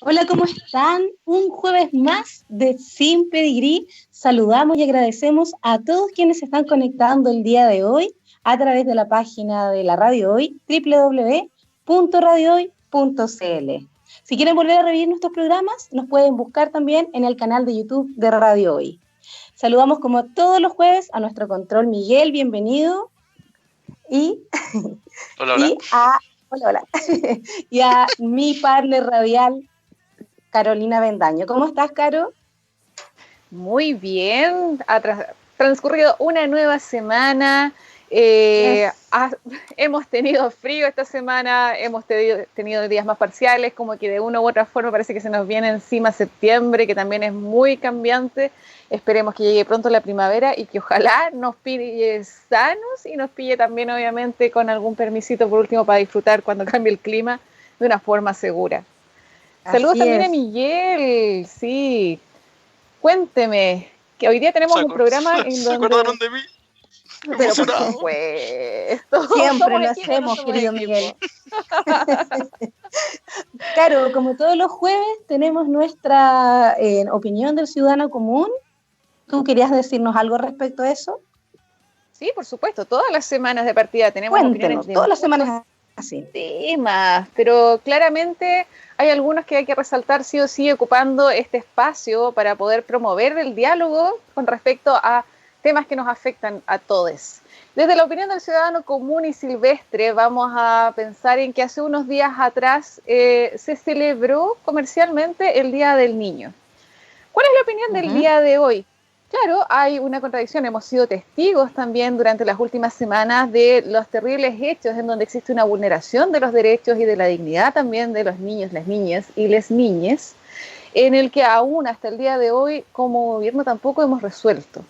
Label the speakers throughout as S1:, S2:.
S1: Hola, ¿cómo están? Un jueves más de Sin Pedigrí. Saludamos y agradecemos a todos quienes se están conectando el día de hoy a través de la página de la Radio Hoy, www.radiohoy.cl. Si quieren volver a revivir nuestros programas, nos pueden buscar también en el canal de YouTube de Radio Hoy. Saludamos como todos los jueves a nuestro control Miguel, bienvenido.
S2: Hola, hola.
S1: Hola. Y a mi partner radial, Carolina Bendaño. ¿Cómo estás, Caro?
S3: Muy bien, ha transcurrido una nueva semana, hemos tenido frío esta semana, hemos tenido días más parciales, como que de una u otra forma parece que se nos viene encima septiembre, que también es muy cambiante. Esperemos que llegue pronto la primavera y que ojalá nos pille sanos y nos pille también obviamente con algún permisito por último para disfrutar cuando cambie el clima de una forma segura. Saludos también a Miguel, sí. Cuénteme, que hoy día tenemos un programa en donde...
S2: ¿Se acordaron de mí?
S3: Pero por supuesto.
S1: Siempre lo hacemos, querido Miguel. Claro, como todos los jueves, tenemos nuestra opinión del ciudadano común. ¿Tú querías decirnos algo respecto a eso?
S3: Sí, por supuesto. Todas las semanas de partida tenemos
S1: opiniones de todas las semanas así.
S3: Temas, pero claramente hay algunos que hay que resaltar sí o sí ocupando este espacio para poder promover el diálogo con respecto a temas que nos afectan a todos. Desde la opinión del ciudadano común y silvestre vamos a pensar en que hace unos días atrás se celebró comercialmente el Día del Niño. ¿Cuál es la opinión del día de hoy? Claro, hay una contradicción. Hemos sido testigos también durante las últimas semanas de los terribles hechos en donde existe una vulneración de los derechos y de la dignidad también de los niños, las niñas y les niñes, en el que aún hasta el día de hoy como gobierno tampoco hemos resuelto.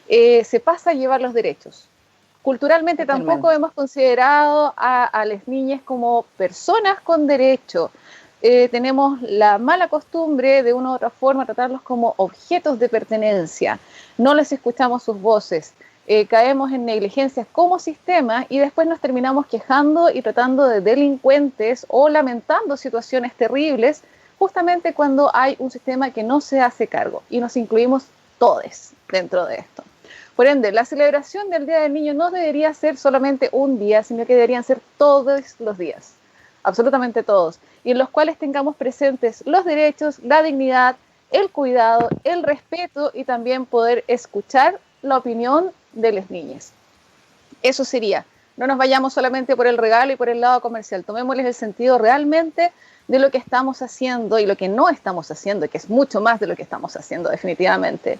S3: Se pasa a llevar los derechos. Culturalmente tampoco hemos considerado a las niñas como personas con derecho. Tenemos la mala costumbre de una u otra forma tratarlos como objetos de pertenencia, no les escuchamos sus voces, caemos en negligencias como sistema y después nos terminamos quejando y tratando de delincuentes o lamentando situaciones terribles justamente cuando hay un sistema que no se hace cargo y nos incluimos todos dentro de esto. Por ende, la celebración del Día del Niño no debería ser solamente un día, sino que deberían ser todos los días, absolutamente todos, y en los cuales tengamos presentes los derechos, la dignidad, el cuidado, el respeto y también poder escuchar la opinión de las niñas. Eso sería, no nos vayamos solamente por el regalo y por el lado comercial, tomémosles el sentido realmente de lo que estamos haciendo y lo que no estamos haciendo, que es mucho más de lo que estamos haciendo definitivamente.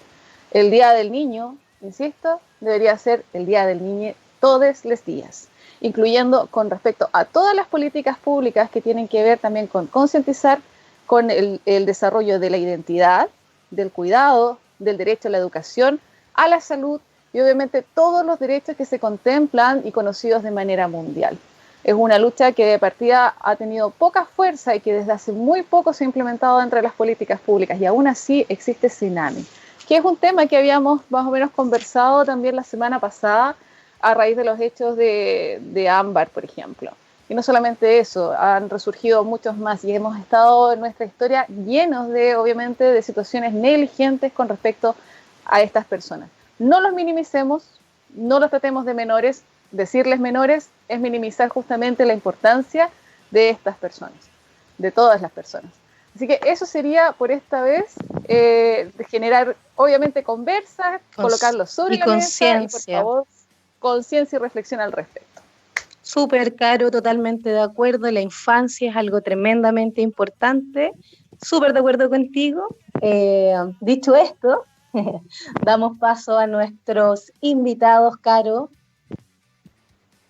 S3: El Día del Niño, insisto, debería ser el Día del Niño todos los días, incluyendo con respecto a todas las políticas públicas que tienen que ver también con concientizar con el desarrollo de la identidad, del cuidado, del derecho a la educación, a la salud y obviamente todos los derechos que se contemplan y conocidos de manera mundial. Es una lucha que de partida ha tenido poca fuerza y que desde hace muy poco se ha implementado entre las políticas públicas y aún así existe Tsunami, que es un tema que habíamos más o menos conversado también la semana pasada a raíz de los hechos de Ámbar, por ejemplo. Y no solamente eso, han resurgido muchos más y hemos estado en nuestra historia llenos de, obviamente, de situaciones negligentes con respecto a estas personas. No los minimicemos, no los tratemos de menores. Decirles menores es minimizar justamente la importancia de estas personas, de todas las personas. Así que eso sería por esta vez, de generar obviamente conversas, colocarlos sobre la mesa y por favor conciencia y reflexión al respecto.
S1: Súper, Caro, totalmente de acuerdo. La infancia es algo tremendamente importante. Súper de acuerdo contigo. Dicho esto, damos paso a nuestros invitados, Caro.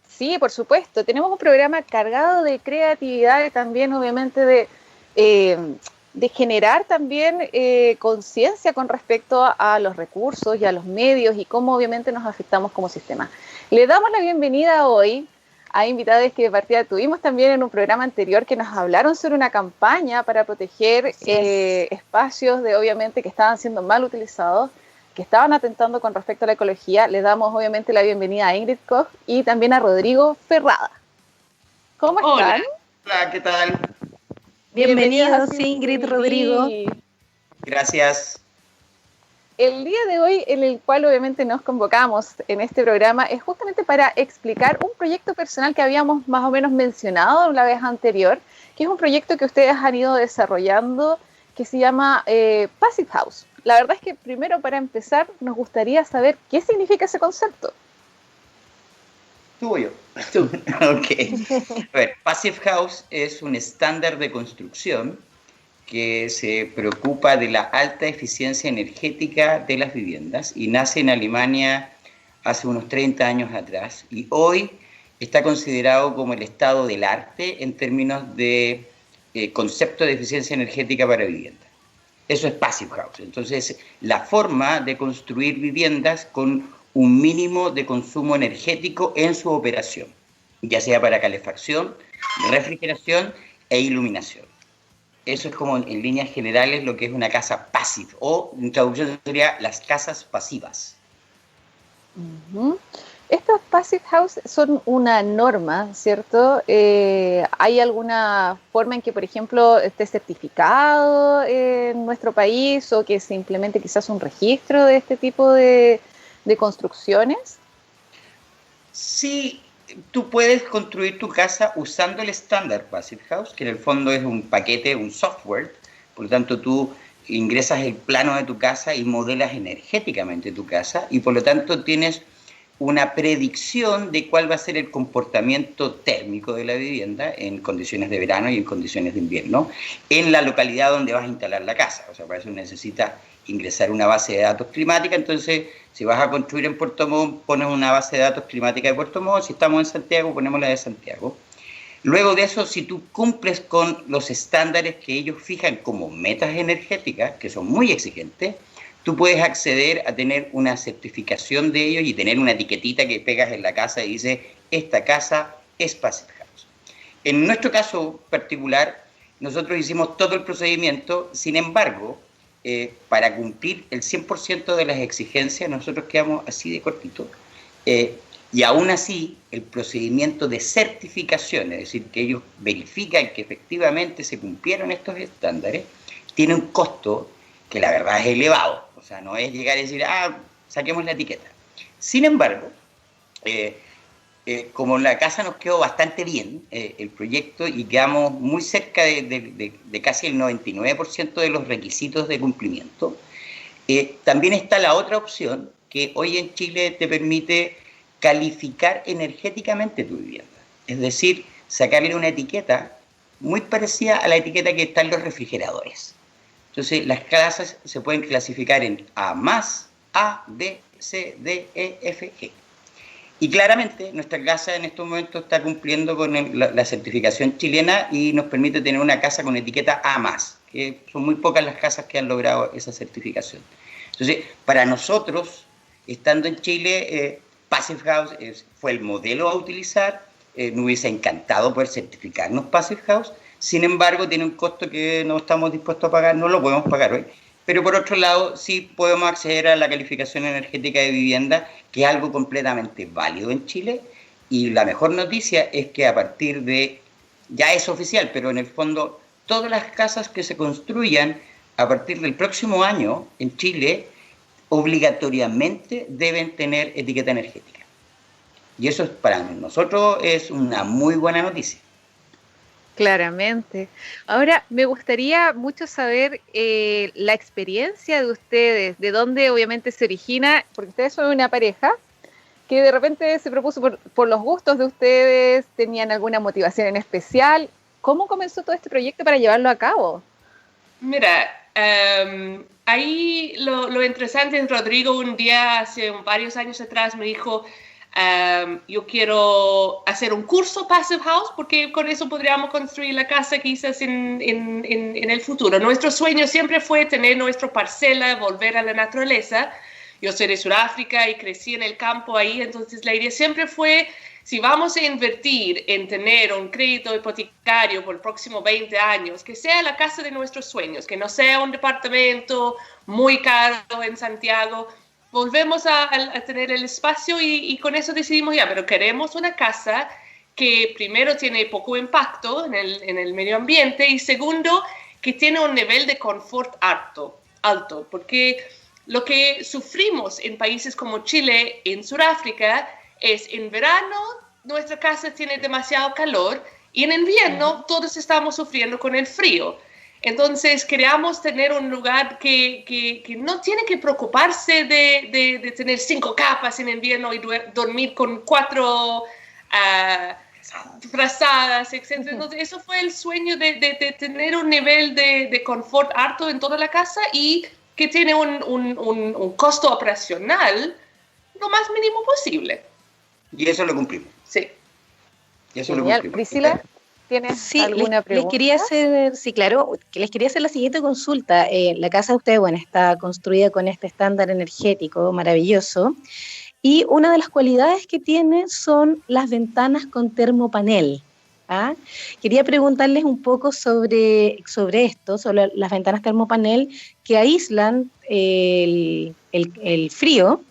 S3: Sí, por supuesto. Tenemos un programa cargado de creatividad y también, obviamente, de generar también conciencia con respecto a los recursos y a los medios y cómo, obviamente, nos afectamos como sistema. Le damos la bienvenida hoy a invitados que de partida tuvimos también en un programa anterior que nos hablaron sobre una campaña para proteger espacios de, obviamente, que estaban siendo mal utilizados, que estaban atentando con respecto a la ecología. Les damos obviamente la bienvenida a Ingrid Koch y también a Rodrigo Ferrada. ¿Cómo están?
S4: Hola, ¿qué tal?
S1: Bienvenidos, Ingrid, Rodrigo.
S2: Gracias.
S3: El día de hoy, en el cual obviamente nos convocamos en este programa, es justamente para explicar un proyecto personal que habíamos más o menos mencionado la vez anterior, que es un proyecto que ustedes han ido desarrollando, que se llama Passive House. La verdad es que primero, para empezar, nos gustaría saber qué significa ese concepto.
S2: ¿Tú o yo? Tú. Ok. A ver, Passive House es un estándar de construcción que se preocupa de la alta eficiencia energética de las viviendas y nace en Alemania hace unos 30 años atrás y hoy está considerado como el estado del arte en términos de concepto de eficiencia energética para viviendas. Eso es Passive House. Entonces, la forma de construir viviendas con un mínimo de consumo energético en su operación, ya sea para calefacción, refrigeración e iluminación. Eso es como en líneas generales lo que es una casa passive, o en traducción sería las casas pasivas.
S3: Uh-huh. Estos Passive House son una norma, ¿cierto? ¿Hay alguna forma en que, por ejemplo, esté certificado en nuestro país o que se implemente quizás un registro de este tipo de construcciones?
S2: Sí, tú puedes construir tu casa usando el estándar Passive House, que en el fondo es un paquete, un software. Por lo tanto, tú ingresas el plano de tu casa y modelas energéticamente tu casa y por lo tanto tienes una predicción de cuál va a ser el comportamiento térmico de la vivienda en condiciones de verano y en condiciones de invierno en la localidad donde vas a instalar la casa. O sea, para eso necesitas ingresar una base de datos climática. Entonces, si vas a construir en Puerto Montt, pones una base de datos climática de Puerto Montt. Si estamos en Santiago, ponemos la de Santiago. Luego de eso, si tú cumples con los estándares que ellos fijan como metas energéticas, que son muy exigentes, tú puedes acceder a tener una certificación de ellos y tener una etiquetita que pegas en la casa y dice, esta casa es Passive House. En nuestro caso particular, nosotros hicimos todo el procedimiento, sin embargo, para cumplir el 100% de las exigencias, nosotros quedamos así de cortito. Y aún así, el procedimiento de certificación, es decir, que ellos verifican que efectivamente se cumplieron estos estándares, tiene un costo que la verdad es elevado. O sea, no es llegar y decir, saquemos la etiqueta. Sin embargo, como la casa nos quedó bastante bien, el proyecto, y quedamos muy cerca de casi el 99% de los requisitos de cumplimiento, también está la otra opción que hoy en Chile te permite calificar energéticamente tu vivienda. Es decir, sacarle una etiqueta muy parecida a la etiqueta que está en los refrigeradores. Entonces, las casas se pueden clasificar en A+, A, B, C, D, E, F, G. Y claramente, nuestra casa en estos momentos está cumpliendo con la certificación chilena y nos permite tener una casa con etiqueta A+, que son muy pocas las casas que han logrado esa certificación. Entonces, para nosotros, estando en Chile, Passive House fue el modelo a utilizar. Nos hubiese encantado poder certificarnos Passive House. Sin embargo, tiene un costo que no estamos dispuestos a pagar, no lo podemos pagar hoy. Pero por otro lado, sí podemos acceder a la calificación energética de vivienda, que es algo completamente válido en Chile. Y la mejor noticia es que a partir de, ya es oficial, pero en el fondo, todas las casas que se construyan a partir del próximo año en Chile, obligatoriamente deben tener etiqueta energética. Y eso para nosotros es una muy buena noticia.
S3: Claramente. Ahora, me gustaría mucho saber la experiencia de ustedes, de dónde obviamente se origina, porque ustedes son una pareja que de repente se propuso por los gustos de ustedes, tenían alguna motivación en especial. ¿Cómo comenzó todo este proyecto para llevarlo a cabo?
S4: Mira, ahí lo interesante es Rodrigo un día, hace varios años atrás, me dijo, yo quiero hacer un curso Passive House porque con eso podríamos construir la casa quizás en el futuro. Nuestro sueño siempre fue tener nuestra parcela, volver a la naturaleza. Yo soy de Sudáfrica y crecí en el campo ahí, entonces la idea siempre fue, si vamos a invertir en tener un crédito hipotecario por el próximo 20 años, que sea la casa de nuestros sueños, que no sea un departamento muy caro en Santiago. Volvemos a tener el espacio y con eso decidimos ya, pero queremos una casa que primero tiene poco impacto en el medio ambiente y segundo, que tiene un nivel de confort alto, porque lo que sufrimos en países como Chile, en Sudáfrica, es en verano nuestra casa tiene demasiado calor y en invierno todos estamos sufriendo con el frío. Entonces queríamos tener un lugar que no tiene que preocuparse de tener 5 capas en invierno y dormir con 4 frazadas, etc. Entonces eso fue el sueño de tener un nivel de confort alto en toda la casa y que tiene un costo operacional lo más mínimo posible.
S2: Y eso lo cumplimos.
S4: Sí.
S2: Y eso
S3: Genial.
S2: lo cumplimos.
S3: Priscila, ¿tienes alguna pregunta?
S1: Sí, claro, les quería hacer la siguiente consulta. La casa de ustedes, bueno, está construida con este estándar energético maravilloso y una de las cualidades que tiene son las ventanas con termopanel. ¿Ah? Quería preguntarles un poco sobre esto, sobre las ventanas termopanel que aíslan el frío,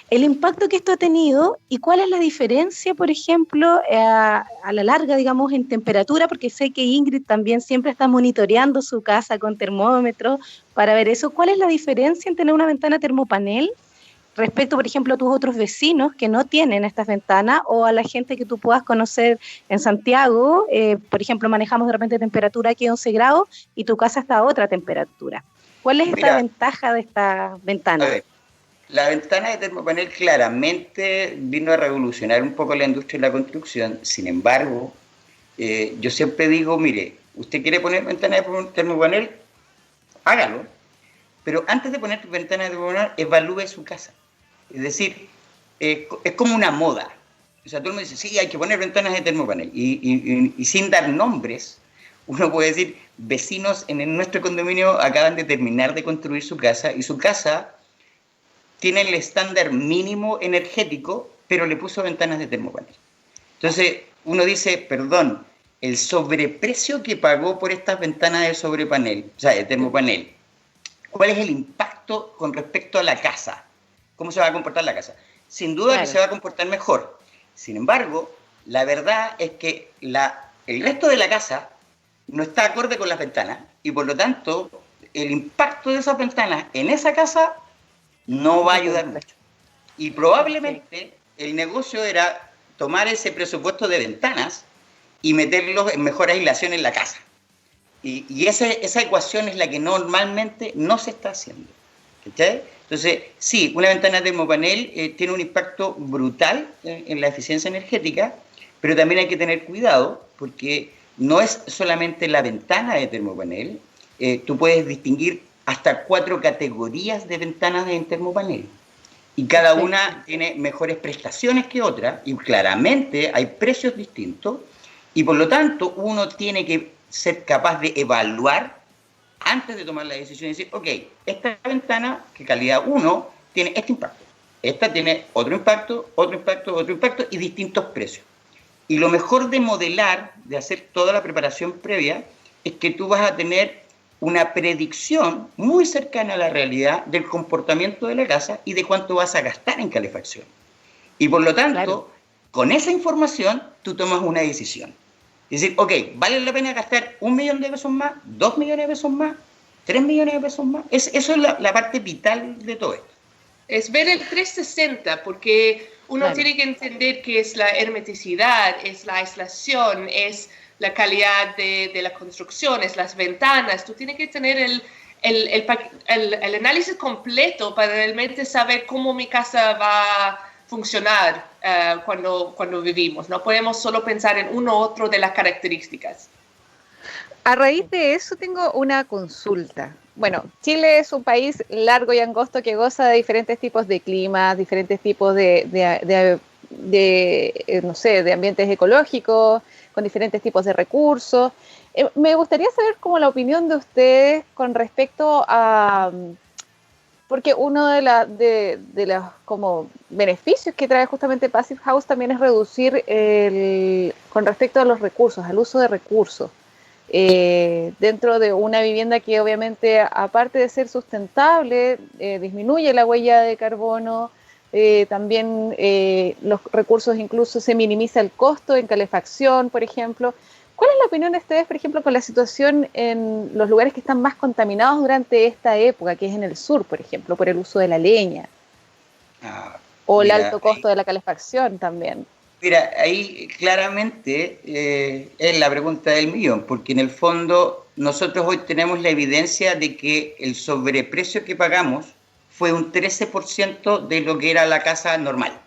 S1: el impacto que esto ha tenido y cuál es la diferencia, por ejemplo, a la larga, digamos, en temperatura, porque sé que Ingrid también siempre está monitoreando su casa con termómetros para ver eso. ¿Cuál es la diferencia en tener una ventana termopanel respecto, por ejemplo, a tus otros vecinos que no tienen estas ventanas o a la gente que tú puedas conocer en Santiago? Por ejemplo, manejamos de repente temperatura aquí 11 grados y tu casa está a otra temperatura. ¿Cuál es esta ventaja de esta ventana?
S2: A ver, la ventana de termopanel claramente vino a revolucionar un poco la industria de la construcción. Sin embargo, yo siempre digo, mire, usted quiere poner ventana de termopanel, hágalo. Pero antes de poner ventana de termopanel, evalúe su casa. Es decir, es como una moda. O sea, todo el mundo dice, sí, hay que poner ventanas de termopanel. Y sin dar nombres, uno puede decir, vecinos en nuestro condominio acaban de terminar de construir su casa y su casa tiene el estándar mínimo energético, pero le puso ventanas de termopanel. Entonces, uno dice, perdón, el sobreprecio que pagó por estas ventanas de sobrepanel, o sea, de termopanel, ¿cuál es el impacto con respecto a la casa? ¿Cómo se va a comportar la casa? Sin duda que se va a comportar mejor. Sin embargo, la verdad es que el resto de la casa no está acorde con las ventanas y por lo tanto el impacto de esas ventanas en esa casa no va a ayudar mucho. Y probablemente el negocio era tomar ese presupuesto de ventanas y meterlos en mejor aislación en la casa. Y esa ecuación es la que normalmente no se está haciendo. ¿Okay? Entonces, sí, una ventana de termopanel tiene un impacto brutal en la eficiencia energética, pero también hay que tener cuidado porque no es solamente la ventana de termopanel, tú puedes distinguir hasta 4 categorías de ventanas de termopanel y cada una tiene mejores prestaciones que otra y claramente hay precios distintos y por lo tanto uno tiene que ser capaz de evaluar antes de tomar la decisión y decir, ok, esta ventana, que calidad 1, tiene este impacto. Esta tiene otro impacto, otro impacto, otro impacto y distintos precios. Y lo mejor de modelar, de hacer toda la preparación previa, es que tú vas a tener una predicción muy cercana a la realidad del comportamiento de la casa y de cuánto vas a gastar en calefacción. Y por lo tanto, con esa información, tú tomas una decisión. Es decir, ok, ¿vale la pena gastar 1 millón de pesos más, 2 millones de pesos más, 3 millones de pesos más? Eso es la parte vital de todo esto.
S4: Es ver el 360, porque uno tiene que entender que es la hermeticidad, es la aislación, es la calidad de la construcción, es las ventanas. Tú tienes que tener el análisis completo para realmente saber cómo mi casa va a funcionar cuando vivimos. No podemos solo pensar en uno u otro de las características.
S3: A raíz de eso tengo una consulta. Bueno, Chile es un país largo y angosto que goza de diferentes tipos de climas, diferentes tipos de ambientes ecológicos, con diferentes tipos de recursos. Me gustaría saber como la opinión de ustedes con respecto a... Porque uno de los como beneficios que trae justamente Passive House también es reducir con respecto a los recursos, al uso de recursos. Dentro de una vivienda que obviamente, aparte de ser sustentable, disminuye la huella de carbono, también los recursos, incluso se minimiza el costo en calefacción, por ejemplo. ¿Cuál es la opinión de ustedes, por ejemplo, con la situación en los lugares que están más contaminados durante esta época, que es en el sur, por ejemplo, por el uso de la leña? O el alto costo de la calefacción también.
S2: Mira, ahí claramente es la pregunta del millón, porque en el fondo nosotros hoy tenemos la evidencia de que el sobreprecio que pagamos fue un 13% de lo que era la casa normal.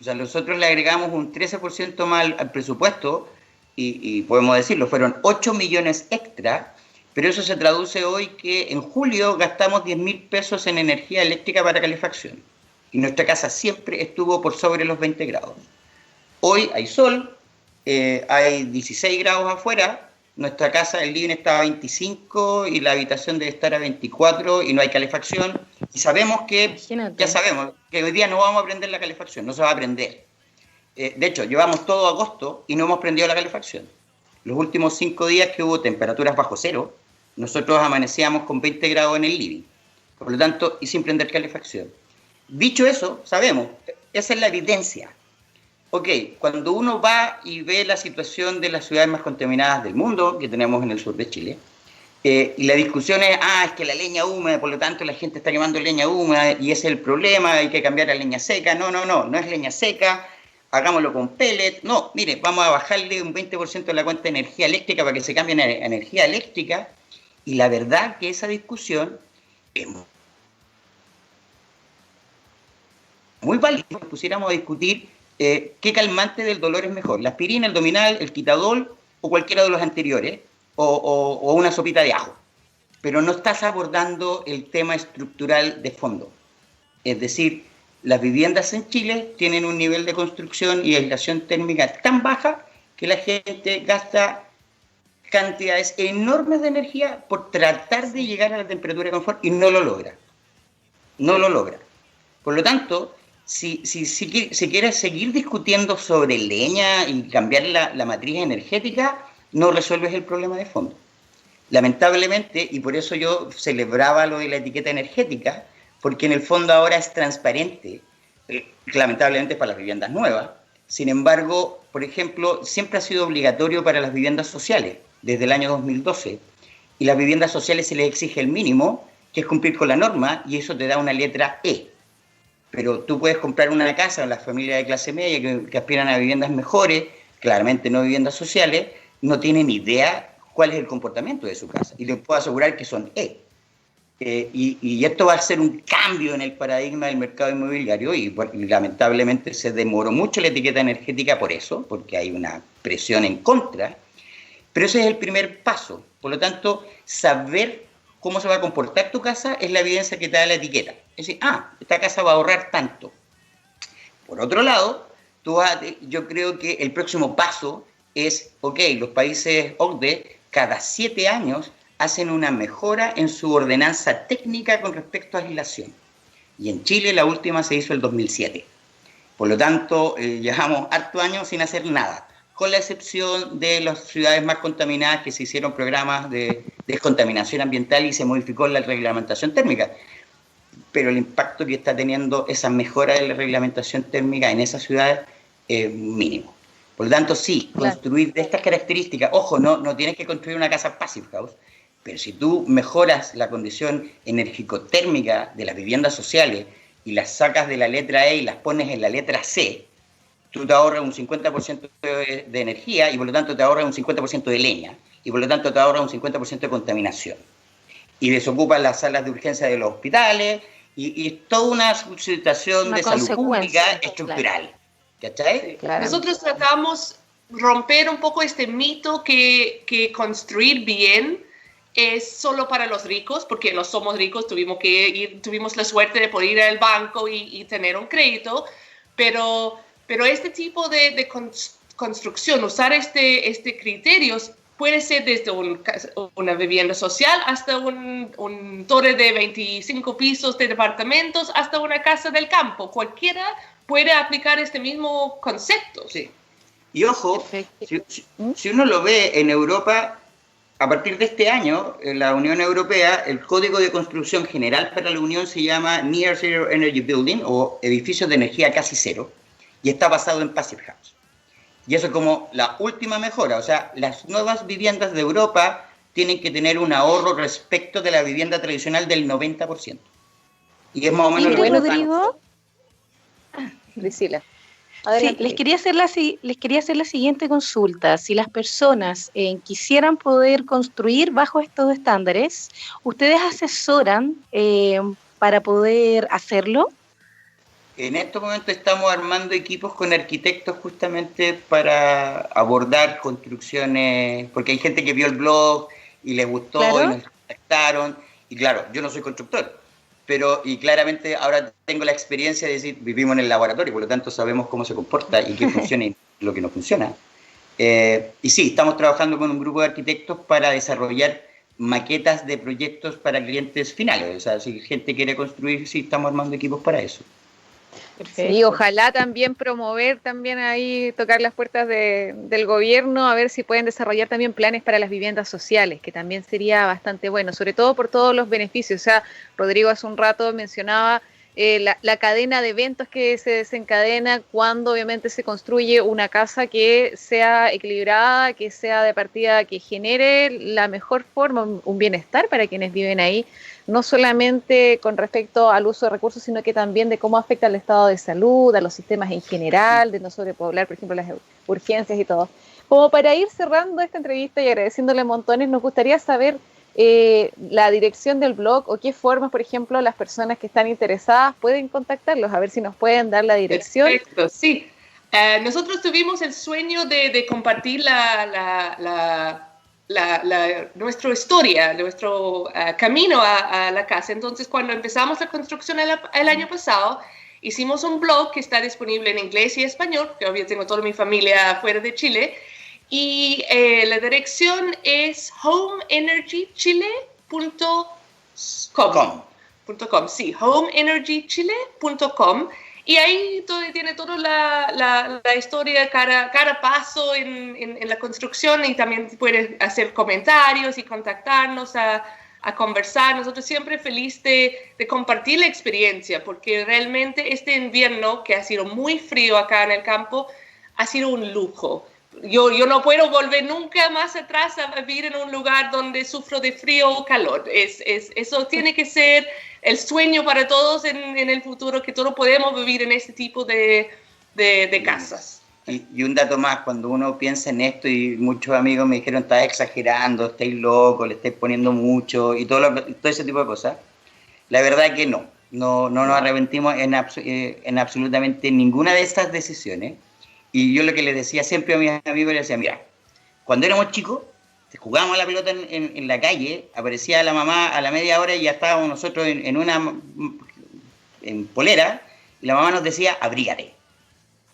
S2: O sea, nosotros le agregamos un 13% más al presupuesto y podemos decirlo, fueron 8 millones extra, pero eso se traduce hoy que en julio gastamos 10.000 pesos en energía eléctrica para calefacción y nuestra casa siempre estuvo por sobre los 20 grados. Hoy hay sol, hay 16 grados afuera, nuestra casa, el living está a 25 y la habitación debe estar a 24 y no hay calefacción. Y sabemos que, ya sabemos, que hoy día no vamos a prender la calefacción, no se va a prender. De hecho, llevamos todo agosto y no hemos prendido la calefacción. Los últimos 5 días que hubo temperaturas bajo cero, nosotros amanecíamos con 20 grados en el living. Por lo tanto, y sin prender calefacción. Dicho eso, sabemos, esa es la evidencia. Ok, cuando uno va y ve la situación de las ciudades más contaminadas del mundo, que tenemos en el sur de Chile, y la discusión es que la leña húmeda, por lo tanto la gente está quemando leña húmeda y ese es el problema, hay que cambiar a leña seca. No es leña seca, hagámoslo con pellet. No, mire, vamos a bajarle un 20% de la cuenta de energía eléctrica para que se cambie a energía eléctrica. Y la verdad que esa discusión es muy válida. Si nos pusiéramos a discutir qué calmante del dolor es mejor, la aspirina, el Dominal, el Quitadol o cualquiera de los anteriores, o una sopita de ajo. Pero no estás abordando el tema estructural de fondo. Es decir, las viviendas en Chile tienen un nivel de construcción y aislación térmica tan baja que la gente gasta cantidades enormes de energía por tratar de llegar a la temperatura de confort y no lo logra. No lo logra. Por lo tanto, si quieres seguir discutiendo sobre leña y cambiar la matriz energética, no resuelves el problema de fondo. Lamentablemente, y por eso yo celebraba lo de la etiqueta energética, porque en el fondo ahora es transparente, lamentablemente para las viviendas nuevas. Sin embargo, por ejemplo, siempre ha sido obligatorio para las viviendas sociales, desde el año 2012, y las viviendas sociales se les exige el mínimo, que es cumplir con la norma, y eso te da una letra E. Pero tú puedes comprar una casa en las familias de clase media que aspiran a viviendas mejores, claramente no viviendas sociales, no tienen idea cuál es el comportamiento de su casa. Y les puedo asegurar que son E. Y esto va a ser un cambio en el paradigma del mercado inmobiliario y lamentablemente se demoró mucho la etiqueta energética por eso, porque hay una presión en contra. Pero ese es el primer paso. Por lo tanto, saber cómo se va a comportar tu casa es la evidencia que te da la etiqueta. Es decir, esta casa va a ahorrar tanto. Por otro lado, yo creo que el próximo paso es, los países OCDE cada 7 años hacen una mejora en su ordenanza técnica con respecto a aislación. Y en Chile la última se hizo el 2007. Por lo tanto, llevamos harto años sin hacer nada, con la excepción de las ciudades más contaminadas que se hicieron programas de descontaminación ambiental y se modificó la reglamentación térmica. Pero el impacto que está teniendo esa mejora de la reglamentación térmica en esas ciudades es mínimo. Por lo tanto, sí, construir de estas características, ojo, no tienes que construir una casa passive house, pero si tú mejoras la condición enérgico-térmica de las viviendas sociales y las sacas de la letra E y las pones en la letra C, tú te ahorras un 50% de energía y por lo tanto te ahorras un 50% de leña y por lo tanto te ahorras un 50% de contaminación. Y desocupas las salas de urgencia de los hospitales y es toda una situación de salud pública estructural. ¿Cachai?
S4: Claro. Nosotros tratamos romper un poco este mito que construir bien es solo para los ricos, porque no somos ricos, tuvimos la suerte de poder ir al banco y tener un crédito, pero este tipo de construcción, usar este criterios, puede ser desde una vivienda social hasta un torre de 25 pisos de departamentos, hasta una casa del campo. Cualquiera puede aplicar este mismo concepto.
S2: Sí. Y ojo, si uno lo ve en Europa, a partir de este año, en la Unión Europea, el Código de Construcción General para la Unión se llama Near Zero Energy Building, o edificios de energía casi cero, y está basado en Passive House. Y eso es como la última mejora. O sea, las nuevas viviendas de Europa tienen que tener un ahorro respecto de la vivienda tradicional del 90%. Y es más o menos lo que
S1: Rodrigo.
S3: Priscila.
S1: Sí, les quería hacer la siguiente consulta. Si las personas quisieran poder construir bajo estos estándares, ¿ustedes asesoran para poder hacerlo?
S2: En estos momentos estamos armando equipos con arquitectos justamente para abordar construcciones, porque hay gente que vio el blog y les gustó, ¿claro?, y nos contactaron. Y claro, yo no soy constructor, y claramente ahora tengo la experiencia de decir, vivimos en el laboratorio, por lo tanto sabemos cómo se comporta y qué funciona y lo que no funciona. Y sí, estamos trabajando con un grupo de arquitectos para desarrollar maquetas de proyectos para clientes finales. O sea, si gente quiere construir, sí, estamos armando equipos para eso.
S3: Perfecto. Sí, ojalá también promover, también ahí tocar las puertas del gobierno, a ver si pueden desarrollar también planes para las viviendas sociales, que también sería bastante bueno, sobre todo por todos los beneficios. O sea, Rodrigo hace un rato mencionaba la cadena de eventos que se desencadena cuando obviamente se construye una casa que sea equilibrada, que sea de partida, que genere la mejor forma, un bienestar para quienes viven ahí, no solamente con respecto al uso de recursos, sino que también de cómo afecta al estado de salud, a los sistemas en general, de no sobrepoblar, por ejemplo, las urgencias y todo. Como para ir cerrando esta entrevista y agradeciéndole montones, nos gustaría saber la dirección del blog o qué formas, por ejemplo, las personas que están interesadas pueden contactarlos, a ver si nos pueden dar la dirección.
S4: Perfecto, sí. Nosotros tuvimos el sueño de compartir nuestra historia, nuestro camino a la casa. Entonces, cuando empezamos la construcción el año pasado, hicimos un blog que está disponible en inglés y español, que obviamente tengo toda mi familia fuera de Chile, y la dirección es homeenergychile.com. Sí, homeenergychile.com. Y ahí tiene toda la historia, cada paso en la construcción, y también puedes hacer comentarios y contactarnos a conversar. Nosotros siempre felices de compartir la experiencia, porque realmente este invierno, que ha sido muy frío acá en el campo, ha sido un lujo. Yo no puedo volver nunca más atrás a vivir en un lugar donde sufro de frío o calor. Eso tiene que ser el sueño para todos en el futuro, que todos podemos vivir en este tipo de casas.
S2: Y un dato más, cuando uno piensa en esto, y muchos amigos me dijeron, estás exagerando, estáis loco, le estáis poniendo mucho, y todo ese tipo de cosas, la verdad es que no nos arrepentimos en absolutamente ninguna de estas decisiones. Y yo lo que les decía siempre a mis amigos, les decía, mira, cuando éramos chicos, jugábamos a la pelota en la calle, aparecía la mamá a la media hora y ya estábamos nosotros en polera, y la mamá nos decía, abrígate.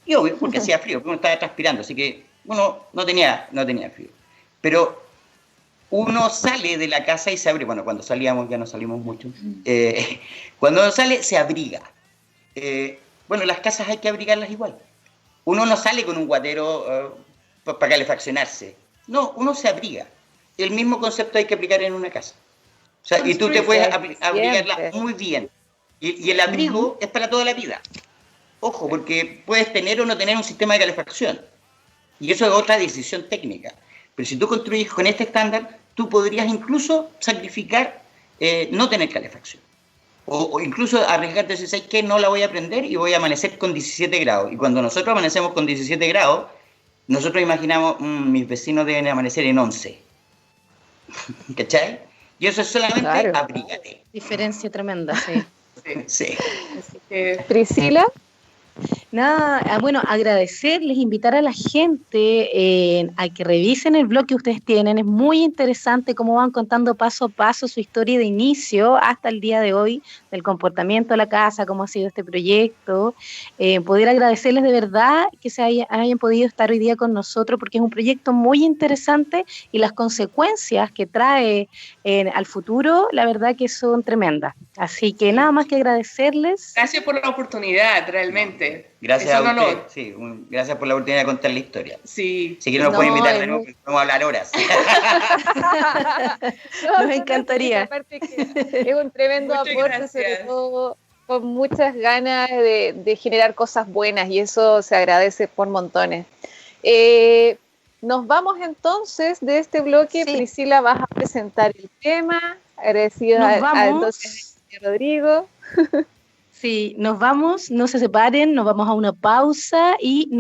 S2: Y obvio, porque hacía frío, porque uno estaba transpirando, así que uno no tenía frío. Pero uno sale de la casa y se abre, bueno, cuando salíamos, ya no salimos mucho, cuando uno sale, se abriga. Bueno, las casas hay que abrigarlas igual. Uno no sale con un guatero para calefaccionarse. No, uno se abriga. El mismo concepto hay que aplicar en una casa. O sea, y tú te puedes abrigarla muy bien. Y el abrigo es para toda la vida. Ojo, porque puedes tener o no tener un sistema de calefacción. Y eso es otra decisión técnica. Pero si tú construyes con este estándar, tú podrías incluso sacrificar no tener calefacción. O incluso arriesgarte a decir, ¿sabes qué? No la voy a prender y voy a amanecer con 17 grados. Y cuando nosotros amanecemos con 17 grados, nosotros imaginamos, mis vecinos deben amanecer en 11. ¿Cachai? Y eso es solamente abrígate.
S1: Diferencia tremenda, sí.
S2: Sí.
S3: Priscila.
S1: Nada, bueno, agradecerles, invitar a la gente a que revisen el blog que ustedes tienen. Es muy interesante cómo van contando paso a paso su historia de inicio hasta el día de hoy, del comportamiento de la casa, cómo ha sido este proyecto. Poder agradecerles de verdad que se hayan podido estar hoy día con nosotros, porque es un proyecto muy interesante y las consecuencias que trae al futuro, la verdad que son tremendas. Así que nada más que agradecerles.
S4: Gracias por la oportunidad, realmente.
S2: Gracias
S4: es un
S2: a usted.
S4: honor.
S2: Sí, gracias por la oportunidad de contar la historia.
S4: Sí.
S2: Si quieren nos pueden invitar de nuevo, porque vamos a hablar horas.
S1: Nos encantaría.
S3: Aparte que es un tremendo
S4: Muchas
S3: aporte,
S4: gracias.
S3: sobre todo con muchas ganas de generar cosas buenas, y eso se agradece por montones. Nos vamos entonces de este bloque.
S1: Sí.
S3: Priscila, vas a presentar el tema. Agradecida entonces a Rodrigo.
S1: Sí, nos vamos, no se separen, nos vamos a una pausa y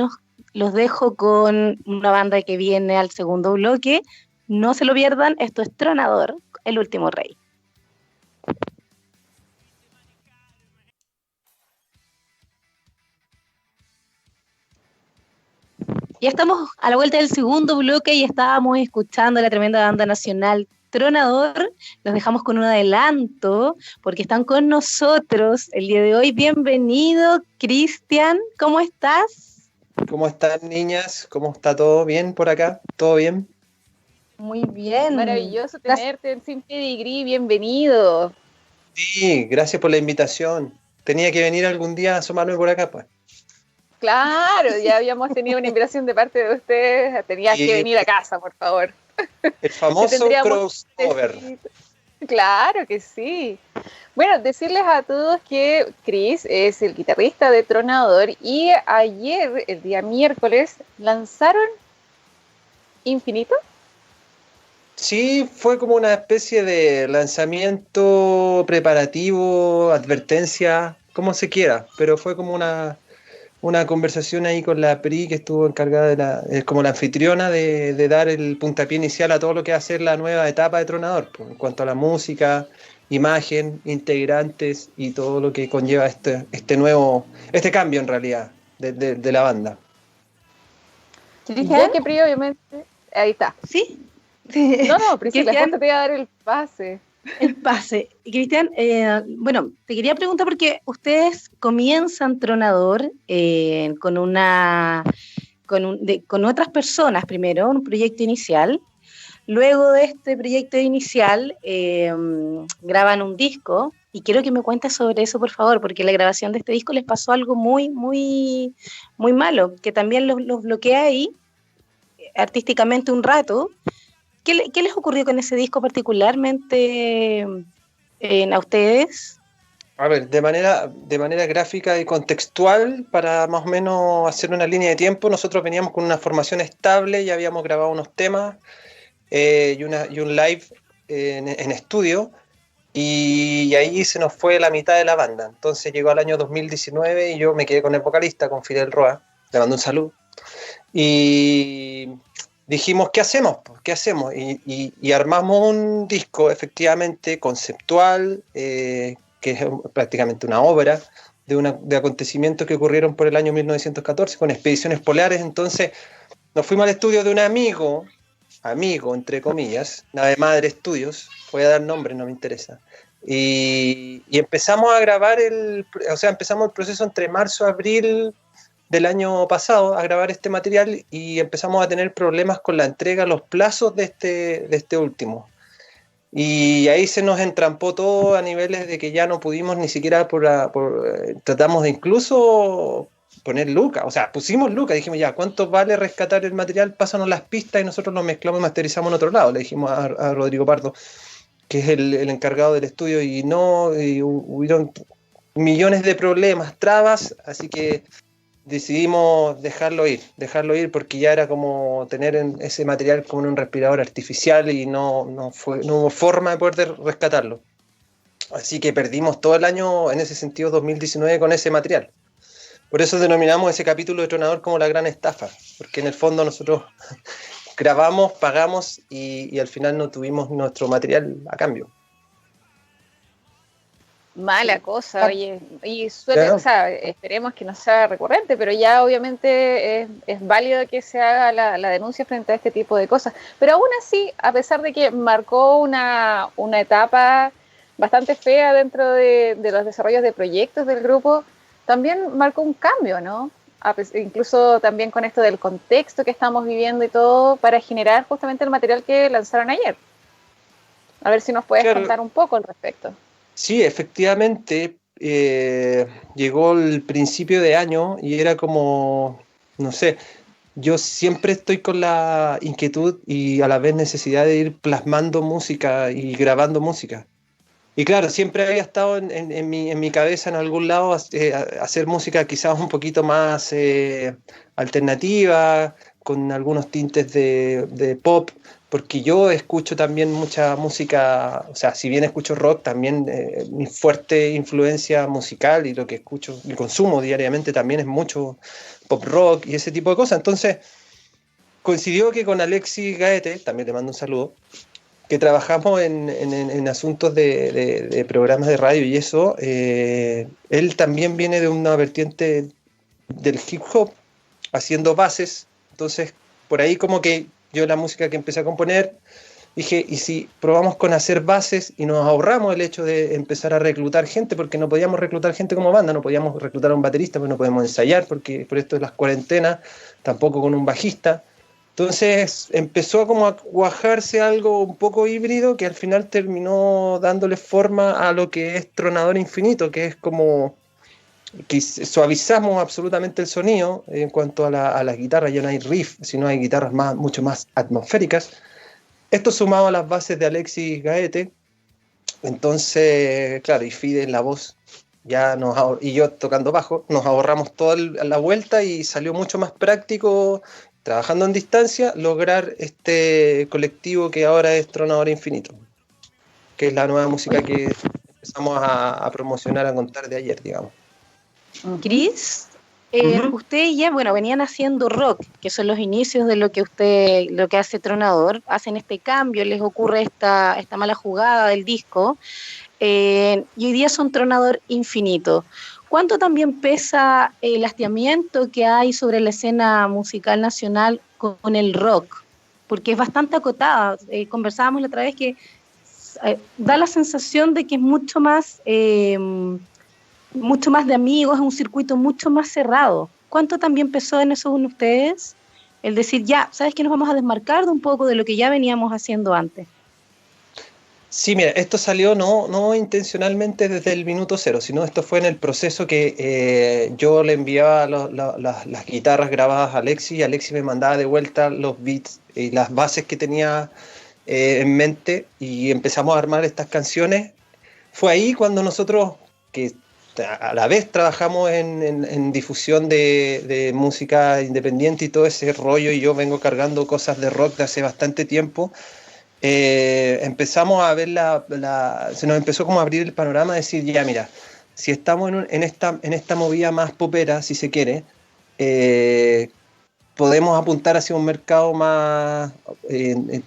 S1: los dejo con una banda que viene al segundo bloque. No se lo pierdan, esto es Tronador, el último rey. Ya estamos a la vuelta del segundo bloque y estábamos escuchando a la tremenda banda nacional Tronador. Los dejamos con un adelanto porque están con nosotros el día de hoy. Bienvenido, Cristian, ¿cómo estás?
S5: ¿Cómo están, niñas? ¿Cómo está todo bien por acá? ¿Todo bien?
S1: Muy bien.
S3: Maravilloso tenerte en Sin Pedigrí, bienvenido.
S5: Sí, gracias por la invitación. Tenía que venir algún día a asomarme por acá, pues.
S3: Claro, ya habíamos tenido una invitación de parte de ustedes. Tenías que venir a casa, por favor.
S5: El famoso crossover.
S3: Claro que sí. Bueno, decirles a todos que Chris es el guitarrista de Tronador y ayer, el día miércoles, lanzaron Infinito.
S5: Sí, fue como una especie de lanzamiento preparativo, advertencia, como se quiera, pero fue como una conversación ahí con la Pri, que estuvo encargada como la anfitriona de dar el puntapié inicial a todo lo que va a ser la nueva etapa de Tronador, pues, en cuanto a la música, imagen, integrantes y todo lo que conlleva este cambio en realidad de la banda.
S3: Dije, que Pri, obviamente. Ahí está.
S1: ¿Sí?
S3: No, Priscila, justo te voy a dar el pase.
S1: El pase. Cristian, bueno, te quería preguntar porque ustedes comienzan Tronador con otras personas primero, un proyecto inicial. Luego de este proyecto inicial graban un disco y quiero que me cuentes sobre eso, por favor, porque la grabación de este disco les pasó algo muy, muy, muy malo, que también los bloquea ahí artísticamente un rato. ¿Qué les ocurrió con ese disco particularmente a ustedes?
S5: A ver, de manera gráfica y contextual, para más o menos hacer una línea de tiempo, nosotros veníamos con una formación estable, ya habíamos grabado unos temas y un live en estudio, y ahí se nos fue la mitad de la banda. Entonces llegó el año 2019 y yo me quedé con el vocalista, con Fidel Roa, le mando un saludo, y dijimos, ¿qué hacemos? ¿Qué hacemos? Y armamos un disco efectivamente conceptual, que es prácticamente una obra de acontecimientos que ocurrieron por el año 1914 con expediciones polares. Entonces nos fuimos al estudio de un amigo, entre comillas, Nave Madre Estudios, voy a dar nombres, no me interesa, y empezamos a grabar empezamos el proceso entre marzo y abril del año pasado a grabar este material, y empezamos a tener problemas con la entrega, los plazos de este último. Y ahí se nos entrampó todo a niveles de que ya no pudimos ni siquiera tratamos de incluso poner lucas, o sea, pusimos lucas, dijimos ya, ¿cuánto vale rescatar el material? Pásanos las pistas y nosotros lo mezclamos y masterizamos en otro lado, le dijimos a Rodrigo Pardo, que es el encargado del estudio, y hubieron millones de problemas, trabas, así que decidimos dejarlo ir porque ya era como tener ese material como un respirador artificial y no hubo forma de poder rescatarlo. Así que perdimos todo el año en ese sentido 2019 con ese material. Por eso denominamos ese capítulo de Tronador como la gran estafa, porque en el fondo nosotros grabamos, pagamos y al final no tuvimos nuestro material a cambio.
S3: Mala cosa, oye, y suele, claro. O sea, esperemos que no sea recurrente, pero ya obviamente es válido que se haga la denuncia frente a este tipo de cosas. Pero aún así, a pesar de que marcó una etapa bastante fea dentro de los desarrollos de proyectos del grupo, también marcó un cambio, ¿no? Incluso también con esto del contexto que estamos viviendo y todo, para generar justamente el material que lanzaron ayer. A ver si nos puedes contar un poco al respecto.
S5: Sí, efectivamente, llegó el principio de año y era como, no sé, yo siempre estoy con la inquietud y a la vez necesidad de ir plasmando música y grabando música. Y claro, siempre había estado en mi cabeza en algún lado hacer música quizás un poquito más alternativa, con algunos tintes de pop, porque yo escucho también mucha música, o sea, si bien escucho rock, también mi fuerte influencia musical y lo que escucho y consumo diariamente también es mucho pop rock y ese tipo de cosas. Entonces, coincidió que con Alexis Gaete, también le mando un saludo, que trabajamos en asuntos de programas de radio y eso, él también viene de una vertiente del hip hop, haciendo bases, entonces por ahí como que yo la música que empecé a componer, dije, ¿y si probamos con hacer bases y nos ahorramos el hecho de empezar a reclutar gente? Porque no podíamos reclutar gente como banda, no podíamos reclutar a un baterista, porque no podemos ensayar, porque por esto de las cuarentenas, tampoco con un bajista. Entonces empezó como a cuajarse algo un poco híbrido que al final terminó dándole forma a lo que es Tronador Infinito, que es como que suavizamos absolutamente el sonido en cuanto a las guitarras, ya no hay riff, sino hay guitarras mucho más atmosféricas. Esto sumado a las bases de Alexis Gaete, entonces, claro, y Fide en la voz, y yo tocando bajo, nos ahorramos toda la vuelta y salió mucho más práctico, trabajando en distancia, lograr este colectivo que ahora es Tronador Infinito, que es la nueva música que empezamos a promocionar, a contar de ayer, digamos.
S1: Cris, ustedes ya, bueno, venían haciendo rock, que son los inicios de lo que hace Tronador, hacen este cambio, les ocurre esta mala jugada del disco, y hoy día son Tronador Infinito. ¿Cuánto también pesa el hastiamiento que hay sobre la escena musical nacional con el rock? Porque es bastante acotada. Conversábamos la otra vez que da la sensación de que es mucho más de amigos, es un circuito mucho más cerrado. ¿Cuánto también pesó en eso en ustedes? El decir, ya, ¿sabes qué? Nos vamos a desmarcar de un poco de lo que ya veníamos haciendo antes.
S5: Sí, mira, esto salió no intencionalmente desde el minuto cero, sino esto fue en el proceso que yo le enviaba las guitarras grabadas a Alexis y Alexis me mandaba de vuelta los beats y las bases que tenía en mente y empezamos a armar estas canciones. Fue ahí cuando nosotros, que a la vez trabajamos en difusión de música independiente y todo ese rollo, y yo vengo cargando cosas de rock de hace bastante tiempo, empezamos a ver se nos empezó como a abrir el panorama, decir, ya mira, si estamos en esta movida más popera, si se quiere, podemos apuntar hacia un mercado más,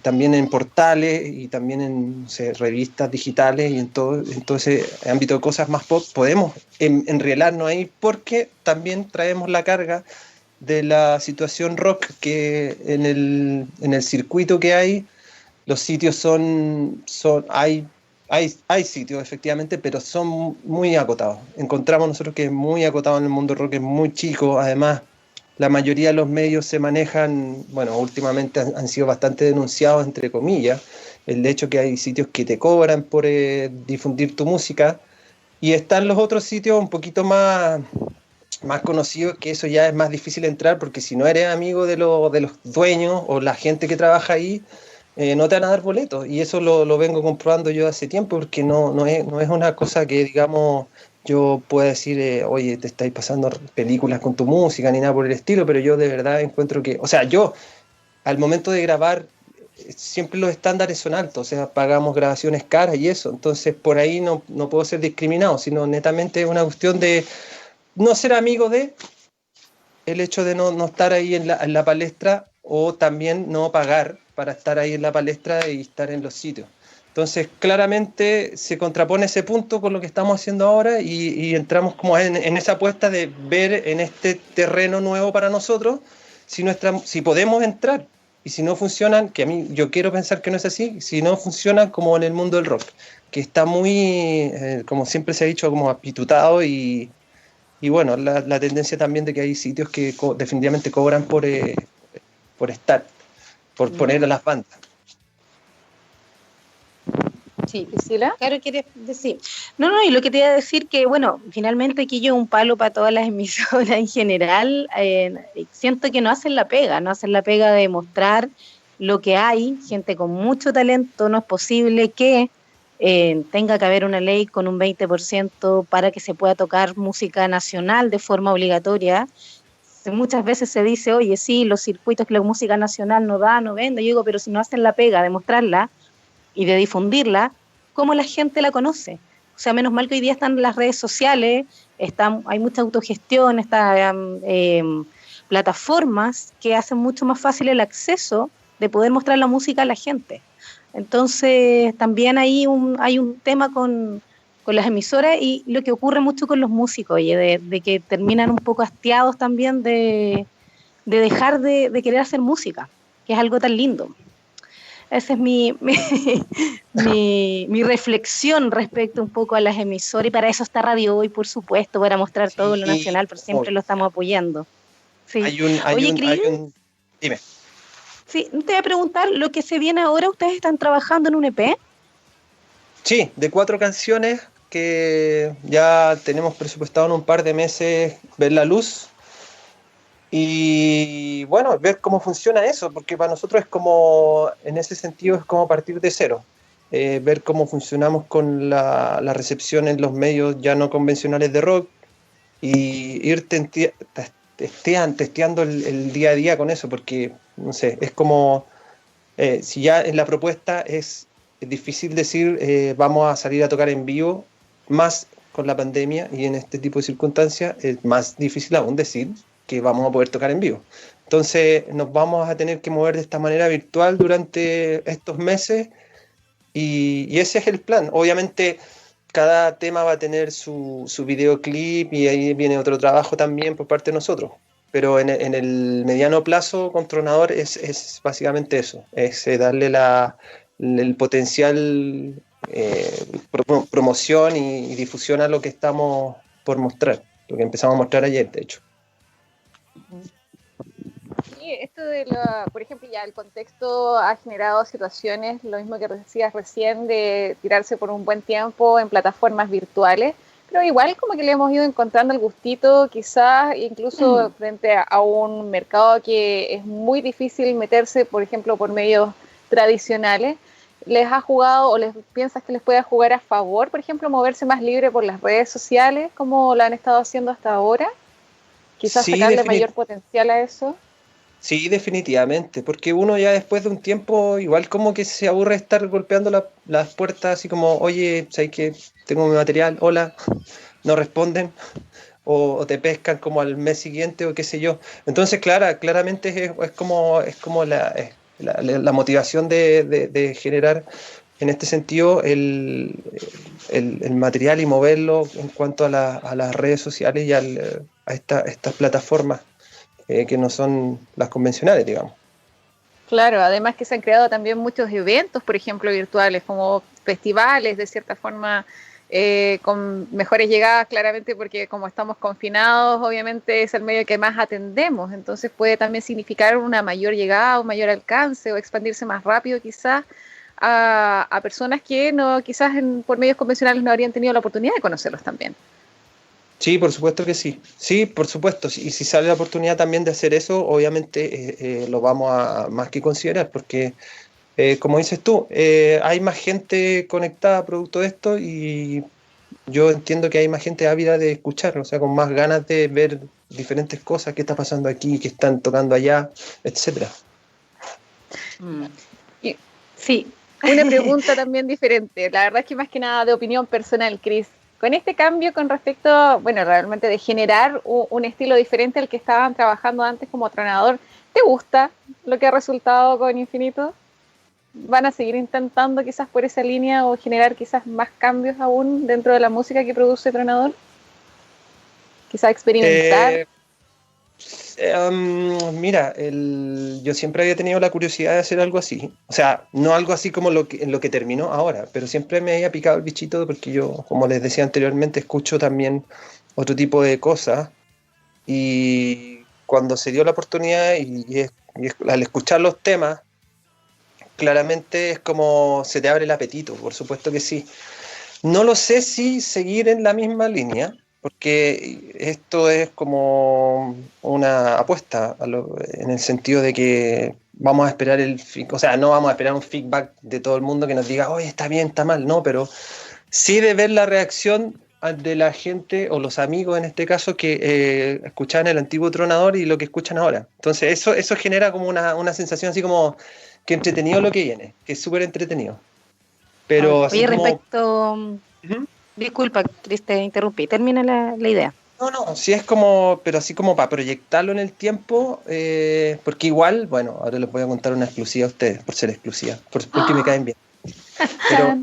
S5: también en portales y también en, no sé, revistas digitales y en todo ese ámbito de cosas más pop, podemos enrielarnos ahí porque también traemos la carga de la situación rock que en el circuito que hay. Los sitios hay sitios efectivamente, pero son muy acotados. Encontramos nosotros que es muy acotado en el mundo rock, es muy chico. Además, la mayoría de los medios se manejan, bueno, últimamente han sido bastante denunciados, entre comillas, el hecho que hay sitios que te cobran por difundir tu música, y están los otros sitios un poquito más conocidos, que eso ya es más difícil entrar, porque si no eres amigo de los dueños o la gente que trabaja ahí, no te van a dar boletos, y eso lo vengo comprobando yo hace tiempo, porque no es una cosa que, digamos, yo pueda decir, oye, te estáis pasando películas con tu música, ni nada por el estilo, pero yo de verdad encuentro que, o sea, yo, al momento de grabar, siempre los estándares son altos, o sea, pagamos grabaciones caras y eso, entonces por ahí no puedo ser discriminado, sino netamente es una cuestión de no ser amigo de el hecho de no estar ahí en la palestra, o también no pagar para estar ahí en la palestra y estar en los sitios. Entonces, claramente se contrapone ese punto con lo que estamos haciendo ahora, y entramos como en esa apuesta de ver en este terreno nuevo para nosotros si podemos entrar, y si no funcionan, que a mí yo quiero pensar que no es así, si no funcionan como en el mundo del rock, que está muy, como siempre se ha dicho, como apitutado, y bueno, la tendencia también de que hay sitios que definitivamente cobran por estar, por poner a las bandas.
S1: Sí,
S3: Priscila.
S1: claro, quieres decir. No, y lo que te iba a decir que, bueno, finalmente aquí yo un palo para todas las emisoras en general. Siento que no hacen la pega, de mostrar lo que hay, gente con mucho talento. No es posible que tenga que haber una ley con un 20% para que se pueda tocar música nacional de forma obligatoria. Muchas veces se dice, oye, sí, los circuitos que la música nacional no da, no vende. Yo digo, pero si no hacen la pega de mostrarla y de difundirla, ¿cómo la gente la conoce? O sea, menos mal que hoy día están las redes sociales, hay mucha autogestión, plataformas que hacen mucho más fácil el acceso de poder mostrar la música a la gente. Entonces, también hay un tema con las emisoras y lo que ocurre mucho con los músicos, oye, de que terminan un poco hastiados también de dejar de querer hacer música, que es algo tan lindo. Esa es mi reflexión respecto un poco a las emisoras, y para eso está Radio Hoy, por supuesto, para mostrar todo lo nacional, pero siempre lo estamos apoyando. Sí. Oye, Cris,
S5: dime.
S1: Sí, te voy a preguntar, lo que se viene ahora, ¿ustedes están trabajando en un EP?
S5: Sí, de 4 canciones que ya tenemos presupuestado en un par de meses ver la luz. Y bueno, ver cómo funciona eso, porque para nosotros es como, en ese sentido, es como partir de cero. Ver cómo funcionamos con la recepción en los medios ya no convencionales de rock y ir testeando el día a día con eso, porque, no sé, es como, si ya en la propuesta es difícil decir vamos a salir a tocar en vivo, más con la pandemia y en este tipo de circunstancias es más difícil aún decir que vamos a poder tocar en vivo. Entonces nos vamos a tener que mover de esta manera virtual durante estos meses y ese es el plan. Obviamente cada tema va a tener su videoclip y ahí viene otro trabajo también por parte de nosotros. Pero en el mediano plazo con Tronador es básicamente eso, es darle el potencial promoción y difusión a lo que estamos por mostrar, lo que empezamos a mostrar ayer, de hecho.
S3: Sí, esto por ejemplo, ya el contexto ha generado situaciones, lo mismo que decías recién, de tirarse por un buen tiempo en plataformas virtuales, pero igual como que le hemos ido encontrando el gustito, quizás incluso frente a un mercado que es muy difícil meterse, por ejemplo, por medios tradicionales. ¿Les ha jugado o piensas que les pueda jugar a favor, por ejemplo, moverse más libre por las redes sociales, como lo han estado haciendo hasta ahora? Quizás sacarle mayor potencial a eso.
S5: Sí, definitivamente, porque uno ya después de un tiempo igual como que se aburre de estar golpeando las puertas así como, oye, ¿sabes qué? Tengo mi material, hola, no responden, o te pescan como al mes siguiente o qué sé yo. Entonces, claramente es como la motivación de generar en este sentido el material y moverlo en cuanto a las redes sociales y a estas plataformas. Que no son las convencionales, digamos.
S3: Claro, además que se han creado también muchos eventos, por ejemplo, virtuales, como festivales, de cierta forma, con mejores llegadas, claramente, porque como estamos confinados, obviamente es el medio que más atendemos, entonces puede también significar una mayor llegada, un mayor alcance, o expandirse más rápido quizás a personas que quizás por medios convencionales no habrían tenido la oportunidad de conocerlos también.
S5: Sí, por supuesto que sí. Sí, por supuesto. Y si sale la oportunidad también de hacer eso, obviamente lo vamos a más que considerar, porque como dices tú, hay más gente conectada producto de esto y yo entiendo que hay más gente ávida de escuchar, o sea, con más ganas de ver diferentes cosas, qué está pasando aquí, qué están tocando allá, etcétera.
S3: Sí. Una pregunta también diferente. La verdad es que más que nada de opinión personal, Cris. Con este cambio con respecto, bueno, realmente de generar un estilo diferente al que estaban trabajando antes como Tronador, ¿te gusta lo que ha resultado con Infinito? ¿Van a seguir intentando quizás por esa línea o generar quizás más cambios aún dentro de la música que produce Tronador? Quizás experimentar.
S5: Mira, yo siempre había tenido la curiosidad de hacer algo así. O sea, no algo así como en lo que terminó ahora, pero siempre me había picado el bichito porque yo, como les decía anteriormente, escucho también otro tipo de cosas. Y cuando se dio la oportunidad y al escuchar los temas, claramente es como se te abre el apetito, por supuesto que sí. No lo sé si seguir en la misma línea, porque esto es como una apuesta, en el sentido de que vamos a esperar o sea, no vamos a esperar un feedback de todo el mundo que nos diga, oye, está bien, está mal, no, pero sí de ver la reacción de la gente, o los amigos en este caso, que escuchaban el antiguo Tronador y lo que escuchan ahora. Entonces eso genera como una sensación así como que entretenido lo que viene, que es súper entretenido. Pero así
S1: Oye,
S5: como...
S1: respecto...
S5: ¿Mm?
S1: Disculpa, Cris, te interrumpí. Termina la idea.
S5: No, sí es como, pero así como para proyectarlo en el tiempo, porque igual, bueno, ahora les voy a contar una exclusiva a ustedes, por ser exclusiva, porque me caen bien. Pero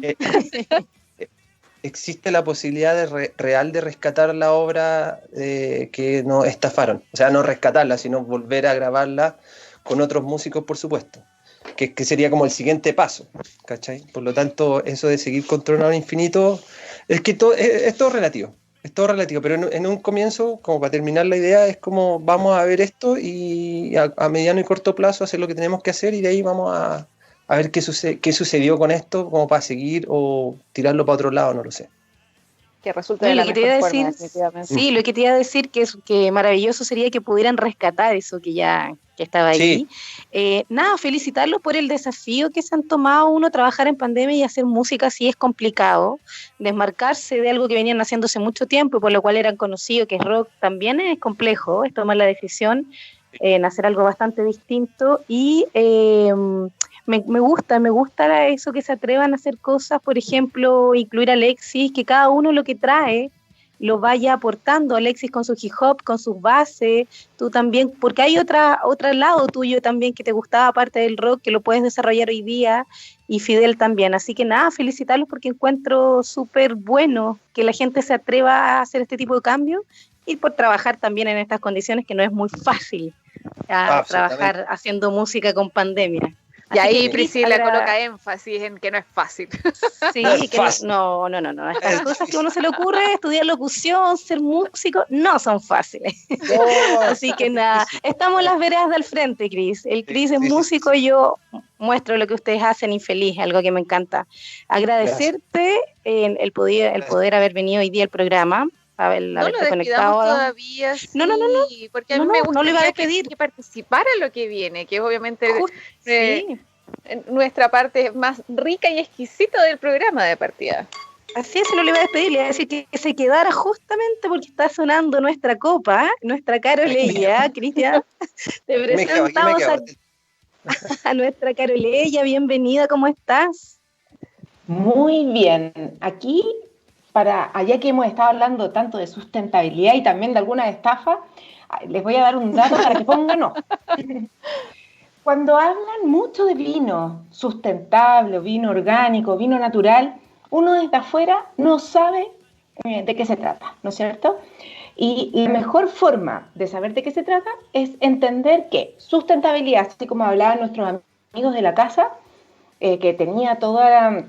S5: existe la posibilidad real de rescatar la obra que nos estafaron. O sea, no rescatarla, sino volver a grabarla con otros músicos, por supuesto. Que sería como el siguiente paso, ¿cachai? Por lo tanto, eso de seguir con Tronador Infinito, es que es todo relativo. Es todo relativo, pero en un comienzo, como para terminar la idea, es como vamos a ver esto y a mediano y corto plazo hacer lo que tenemos que hacer y de ahí vamos a ver qué sucedió con esto, como para seguir o tirarlo para otro lado, no lo sé.
S3: Que resulte de la mejor forma, definitivamente.
S1: Sí, lo que te iba a decir que maravilloso sería que pudieran rescatar eso que estaba ahí. Sí. Nada, felicitarlos por el desafío que se han tomado. Uno, trabajar en pandemia y hacer música sí es complicado. Desmarcarse de algo que venían haciendo hace mucho tiempo y por lo cual eran conocidos, que es rock, también es complejo, es tomar la decisión en hacer algo bastante distinto y... Me gusta eso que se atrevan a hacer cosas, por ejemplo, incluir a Alexis, que cada uno lo que trae lo vaya aportando, Alexis con su hip hop, con sus bases, tú también, porque hay otro lado tuyo también que te gustaba aparte del rock, que lo puedes desarrollar hoy día, y Fidel también, así que nada, felicitarlos porque encuentro súper bueno que la gente se atreva a hacer este tipo de cambios y por trabajar también en estas condiciones que no es muy fácil trabajar haciendo música con pandemia.
S3: Y ahí Priscila coloca énfasis en que no es fácil.
S1: Sí, no es que fácil. No. Estas cosas que a uno se le ocurre, estudiar locución, ser músico, no son fáciles. Así que nada, estamos en las veredas del frente, Cris. El Cris es músico y yo muestro lo que ustedes hacen infeliz, algo que me encanta. Agradecerte el poder haber venido hoy día al programa.
S3: No lo despidamos todavía. Sí,
S1: no.
S3: Porque a mí me gustaría que participara en lo que viene, que es obviamente nuestra parte más rica y exquisita del programa de partida.
S1: Así es, no le iba a despedir, le iba a decir que se quedara justamente porque está sonando nuestra copa, nuestra Caroleya, Cristian. Te presentamos a nuestra Caroleya, bienvenida, ¿cómo estás?
S6: Muy bien, aquí... allá que hemos estado hablando tanto de sustentabilidad y también de alguna estafa, les voy a dar un dato para que pongan ojo. Cuando hablan mucho de vino sustentable, vino orgánico, vino natural, uno desde afuera no sabe de qué se trata, ¿no es cierto? Y la mejor forma de saber de qué se trata es entender que sustentabilidad, así como hablaban nuestros amigos de la casa, que tenía toda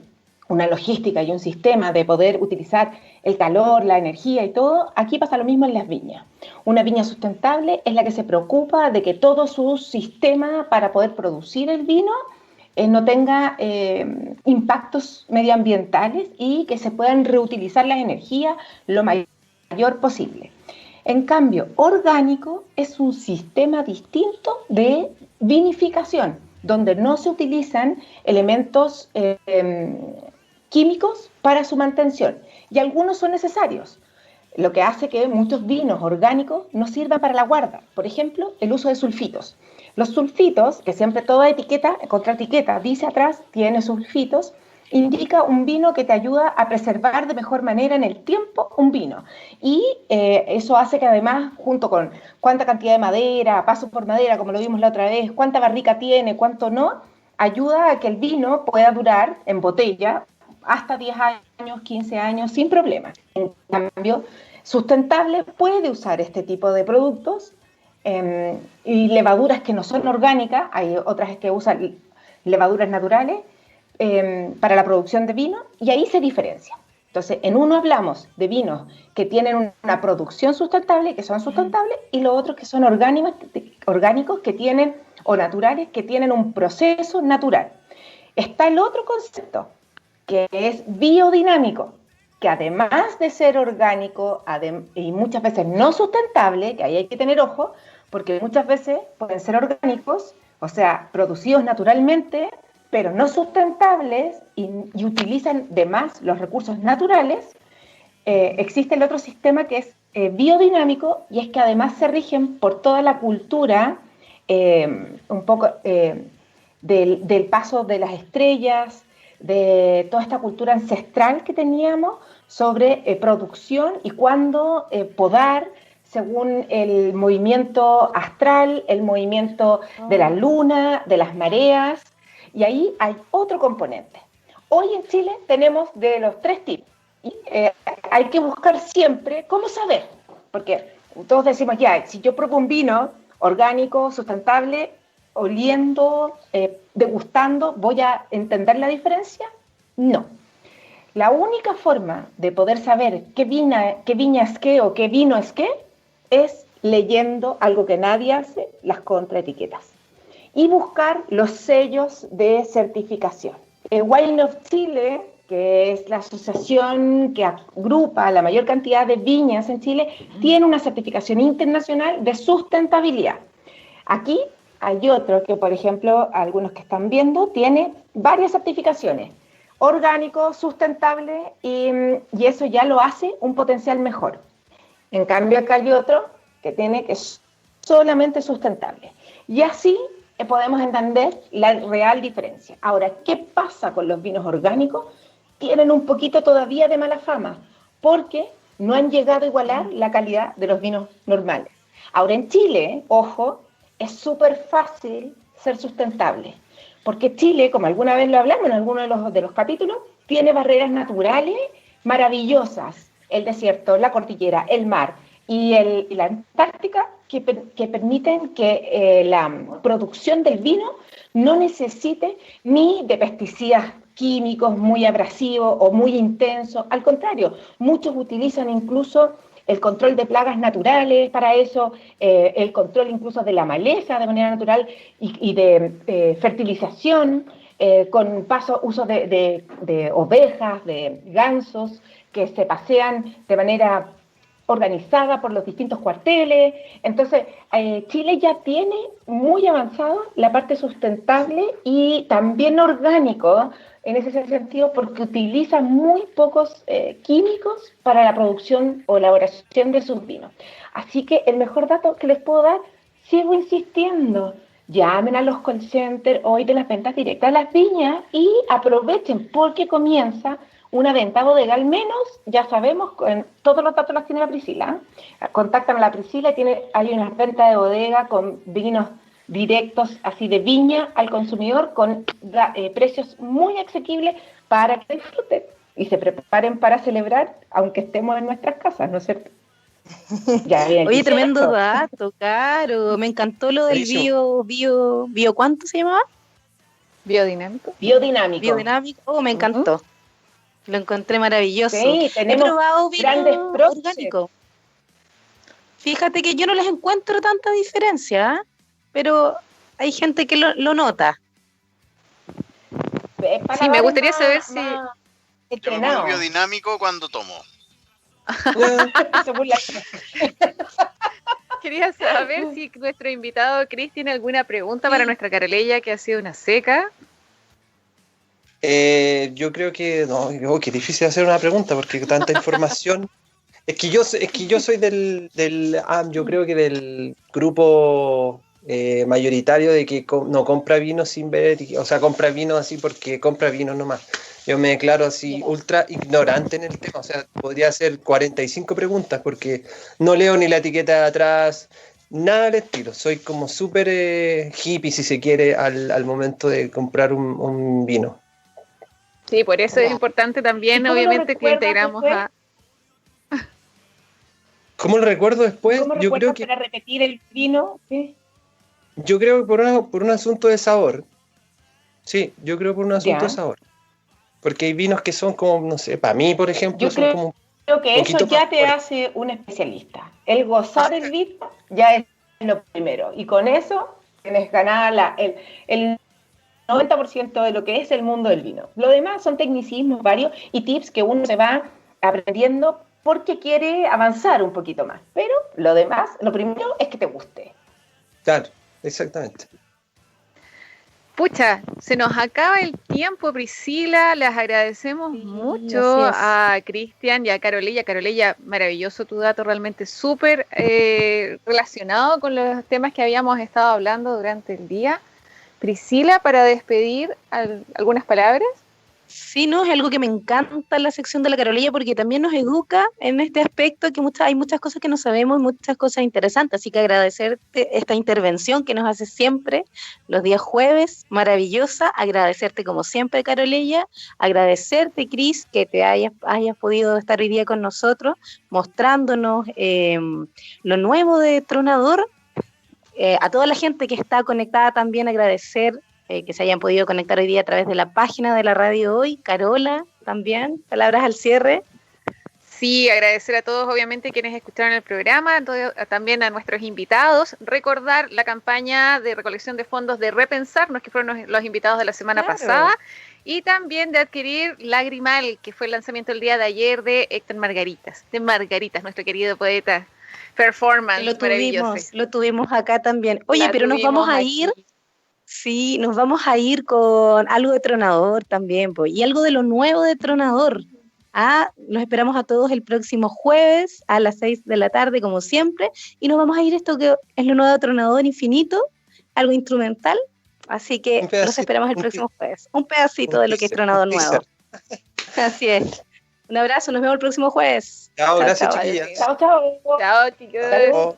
S6: una logística y un sistema de poder utilizar el calor, la energía y todo, aquí pasa lo mismo en las viñas. Una viña sustentable es la que se preocupa de que todo su sistema para poder producir el vino no tenga impactos medioambientales y que se puedan reutilizar las energías lo mayor posible. En cambio, orgánico es un sistema distinto de vinificación, donde no se utilizan elementos químicos para su mantención, y algunos son necesarios, lo que hace que muchos vinos orgánicos no sirvan para la guarda. Por ejemplo, el uso de sulfitos. Los sulfitos, que siempre toda etiqueta, contraetiqueta, dice atrás, tiene sulfitos, indica un vino que te ayuda a preservar de mejor manera en el tiempo un vino. Y eso hace que además, junto con cuánta cantidad de madera, paso por madera, como lo vimos la otra vez, cuánta barrica tiene, cuánto no, ayuda a que el vino pueda durar en botella hasta 10 años, 15 años, sin problema. En cambio, sustentable puede usar este tipo de productos y levaduras que no son orgánicas, hay otras que usan levaduras naturales para la producción de vino, y ahí se diferencia. Entonces, en uno hablamos de vinos que tienen una producción sustentable, que son sustentables, y los otros que son orgánicos que tienen, o naturales, que tienen un proceso natural. Está el otro concepto, que es biodinámico, que además de ser orgánico y muchas veces no sustentable, que ahí hay que tener ojo, porque muchas veces pueden ser orgánicos, o sea, producidos naturalmente, pero no sustentables y utilizan de más los recursos naturales. Existe el otro sistema que es biodinámico, y es que además se rigen por toda la cultura, un poco del paso de las estrellas, de toda esta cultura ancestral que teníamos sobre producción y cuándo podar, según el movimiento astral, el movimiento de la luna, de las mareas. Y ahí hay otro componente. Hoy en Chile tenemos de los 3 tipos. Y hay que buscar siempre cómo saber. Porque todos decimos, ya, si yo pruebo un vino orgánico, sustentable, oliendo, degustando, ¿voy a entender la diferencia? No. La única forma de poder saber qué viña es qué o qué vino es qué es leyendo algo que nadie hace, las contraetiquetas, y buscar los sellos de certificación. El Wine of Chile, que es la asociación que agrupa la mayor cantidad de viñas en Chile, tiene una certificación internacional de sustentabilidad. Aquí hay otro que, por ejemplo, algunos que están viendo, tiene varias certificaciones: orgánico, sustentable, y eso ya lo hace un potencial mejor. En cambio, acá hay otro que tiene que es solamente sustentable. Y así podemos entender la real diferencia. Ahora, ¿qué pasa con los vinos orgánicos? Tienen un poquito todavía de mala fama, porque no han llegado a igualar la calidad de los vinos normales. Ahora, en Chile, ojo, es súper fácil ser sustentable, porque Chile, como alguna vez lo hablamos en alguno de los capítulos, tiene barreras naturales maravillosas: el desierto, la cordillera, el mar y la Antártica, que permiten que la producción del vino no necesite ni de pesticidas químicos muy abrasivos o muy intensos. Al contrario, muchos utilizan incluso el control de plagas naturales para eso, el control incluso de la maleza de manera natural y de fertilización, con uso de ovejas, de gansos, que se pasean de manera organizada por los distintos cuarteles. Entonces, Chile ya tiene muy avanzado la parte sustentable y también orgánico en ese sentido, porque utiliza muy pocos químicos para la producción o elaboración de sus vinos. Así que el mejor dato que les puedo dar, sigo insistiendo: llamen a los call centers hoy de las ventas directas a las viñas y aprovechen, porque comienza una venta bodega. Al menos ya sabemos, todos los datos los tiene la Priscila. Contactan a la Priscila y hay una venta de bodega con vinos directos, así de viña al consumidor, con precios muy asequibles para que disfruten y se preparen para celebrar, aunque estemos en nuestras casas, ¿no es cierto?
S1: Oye, tremendo dato, Caro. Me encantó lo del bio, ¿cuánto se llamaba?
S3: Biodinámico.
S1: Oh, me encantó. Lo encontré maravilloso.
S6: Sí, tenemos grandes
S1: orgánicos. Fíjate que yo no les encuentro tanta diferencia, pero hay gente que lo nota.
S3: Sí, me gustaría saber si...
S7: Yo me pongo biodinámico cuando tomo.
S3: Quería saber si nuestro invitado Chris tiene alguna pregunta para nuestra Carolella, que ha sido una seca.
S5: Yo creo que no, qué difícil hacer una pregunta porque tanta información. Es que yo soy yo creo que del grupo mayoritario de que no compra vino sin ver, o sea, compra vino así porque compra vino nomás. Yo me declaro así ultra ignorante en el tema, o sea, podría hacer 45 preguntas porque no leo ni la etiqueta de atrás, nada del estilo. Soy como súper hippie, si se quiere, al momento de comprar un vino.
S3: Sí, por eso es importante también, obviamente, que integramos a...
S5: ¿Cómo lo recuerdo después?
S6: ¿Cómo yo creo que para repetir el vino? ¿Sí?
S5: Yo creo que por un asunto de sabor. Sí, yo creo por un asunto de sabor. Porque hay vinos que son como, no sé, para mí, por ejemplo,
S6: yo creo que eso ya te hace un especialista. El gozar el vino ya es lo primero. Y con eso tienes ganada el 90% de lo que es el mundo del vino. Lo demás son tecnicismos varios y tips que uno se va aprendiendo porque quiere avanzar un poquito más. Pero lo demás, lo primero es que te guste.
S5: Claro, exactamente.
S3: Pucha, se nos acaba el tiempo, Priscila. Les agradecemos mucho a Cristian y a Carolella. Carolella, maravilloso tu dato, realmente súper relacionado con los temas que habíamos estado hablando durante el día. Priscila, para despedir, ¿algunas palabras?
S1: Sí, no, es algo que me encanta en la sección de la Carolilla porque también nos educa en este aspecto, que hay muchas cosas que no sabemos, muchas cosas interesantes, así que agradecerte esta intervención que nos hace siempre los días jueves, maravillosa, agradecerte como siempre, Carolilla, agradecerte, Cris, que te hayas podido estar hoy día con nosotros, mostrándonos lo nuevo de Tronador, a toda la gente que está conectada también agradecer que se hayan podido conectar hoy día a través de la página de la radio hoy. Carola, también, palabras al cierre.
S3: Sí, agradecer a todos, obviamente, quienes escucharon el programa, también a nuestros invitados, recordar la campaña de recolección de fondos de Repensarnos, que fueron los invitados de la semana pasada, y también de adquirir Lagrimal, que fue el lanzamiento el día de ayer de Héctor Margaritas, nuestro querido poeta performance.
S1: Lo tuvimos acá también. Oye, pero nos vamos a ir... Sí, nos vamos a ir con algo de Tronador también, pues, y algo de lo nuevo de Tronador. Los esperamos a todos el próximo jueves a las 6 de la tarde, como siempre, y nos vamos a ir esto que es lo nuevo de Tronador Infinito, algo instrumental, así que los esperamos el próximo jueves. Un pedacito de lo que es Tronador nuevo. Así es. Un abrazo, nos vemos el próximo jueves.
S5: Chao, gracias, chiquillas.
S6: Chao, chao.
S3: Chao, chicos.